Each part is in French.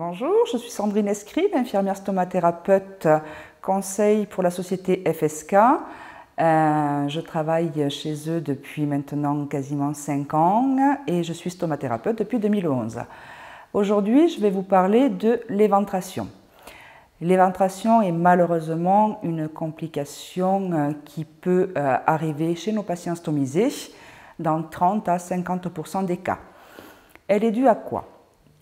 Bonjour, je suis Sandrine Escribe, infirmière stomathérapeute, conseil pour la société FSK. Je travaille chez eux depuis maintenant quasiment 5 ans et je suis stomathérapeute depuis 2011. Aujourd'hui, je vais vous parler de l'éventration. L'éventration est malheureusement une complication qui peut arriver chez nos patients stomisés dans 30 à 50% des cas. Elle est due à quoi?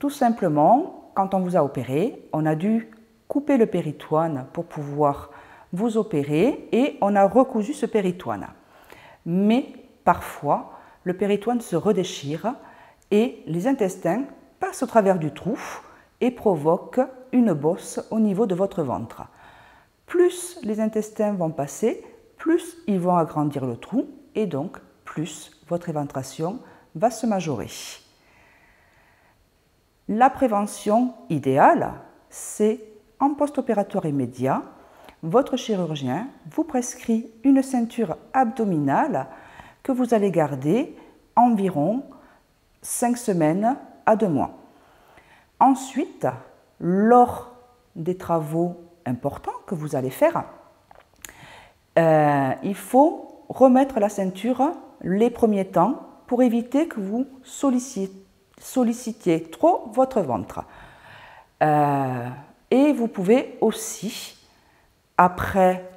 Tout simplement, quand on vous a opéré, on a dû couper le péritoine pour pouvoir vous opérer et on a recousu ce péritoine. Mais parfois, le péritoine se redéchire et les intestins passent au travers du trou et provoquent une bosse au niveau de votre ventre. Plus les intestins vont passer, plus ils vont agrandir le trou et donc plus votre éventration va se majorer. La prévention idéale, c'est en post-opératoire immédiat, votre chirurgien vous prescrit une ceinture abdominale que vous allez garder environ 5 semaines à 2 mois. Ensuite, lors des travaux importants que vous allez faire, il faut remettre la ceinture les premiers temps pour éviter que vous sollicitiez trop votre ventre. Et vous pouvez aussi, après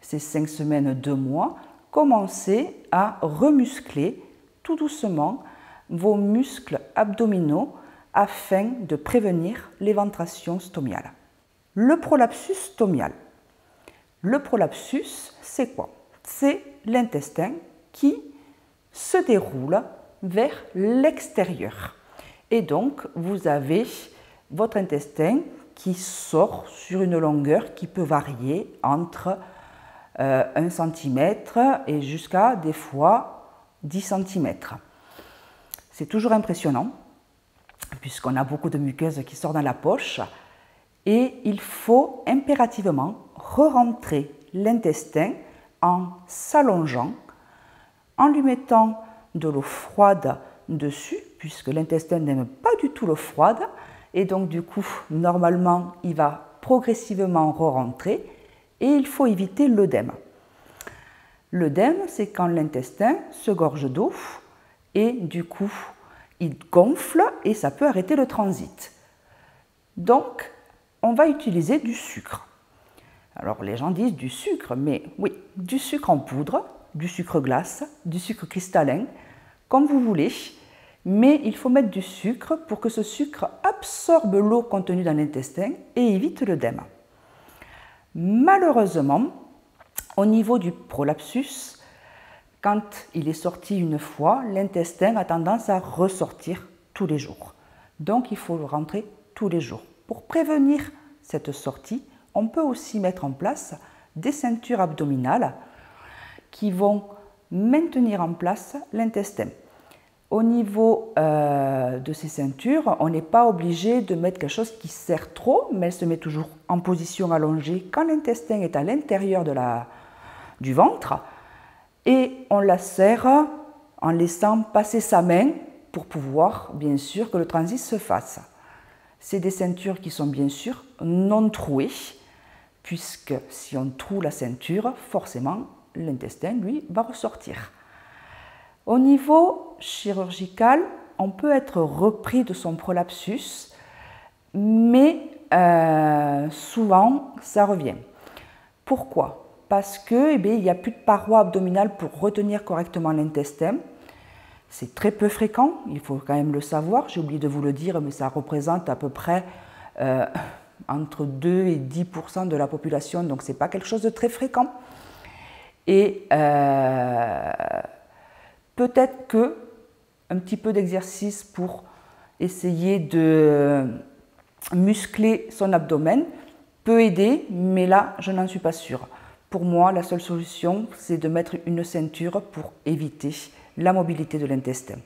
ces 5 semaines, 2 mois, commencer à remuscler tout doucement vos muscles abdominaux afin de prévenir l'éventration stomiale. Le prolapsus stomial. Le prolapsus, c'est quoi? C'est l'intestin qui se déroule vers l'extérieur. Et donc, vous avez votre intestin qui sort sur une longueur qui peut varier entre 1 cm et jusqu'à des fois 10 cm. C'est toujours impressionnant puisqu'on a beaucoup de muqueuses qui sortent dans la poche et il faut impérativement re-rentrer l'intestin en s'allongeant, en lui mettant de l'eau froide dessus puisque l'intestin n'aime pas du tout l'eau froide et donc du coup normalement il va progressivement re-rentrer et il faut éviter l'œdème. L'œdème, c'est quand l'intestin se gorge d'eau et du coup il gonfle et ça peut arrêter le transit. Donc on va utiliser du sucre. Alors les gens disent du sucre, mais oui, du sucre en poudre, du sucre glace, du sucre cristallin, comme vous voulez, mais il faut mettre du sucre pour que ce sucre absorbe l'eau contenue dans l'intestin et évite l'œdème. Malheureusement, au niveau du prolapsus, quand il est sorti une fois, l'intestin a tendance à ressortir tous les jours. Donc il faut le rentrer tous les jours. Pour prévenir cette sortie, on peut aussi mettre en place des ceintures abdominales qui vont maintenir en place l'intestin. Au niveau de ces ceintures, on n'est pas obligé de mettre quelque chose qui serre trop, mais elle se met toujours en position allongée quand l'intestin est à l'intérieur du ventre. Et on la serre en laissant passer sa main pour pouvoir, bien sûr, que le transit se fasse. C'est des ceintures qui sont bien sûr non trouées, puisque si on troue la ceinture, forcément, l'intestin, lui, va ressortir. Au niveau chirurgical, on peut être repris de son prolapsus, mais souvent, ça revient. Pourquoi? Parce qu'il n'y a plus de paroi abdominale pour retenir correctement l'intestin. C'est très peu fréquent, il faut quand même le savoir. J'ai oublié de vous le dire, mais ça représente à peu près entre 2 et 10% de la population, donc ce n'est pas quelque chose de très fréquent. Et peut-être qu'un petit peu d'exercice pour essayer de muscler son abdomen peut aider, mais là, je n'en suis pas sûre. Pour moi, la seule solution, c'est de mettre une ceinture pour éviter la mobilité de l'intestin.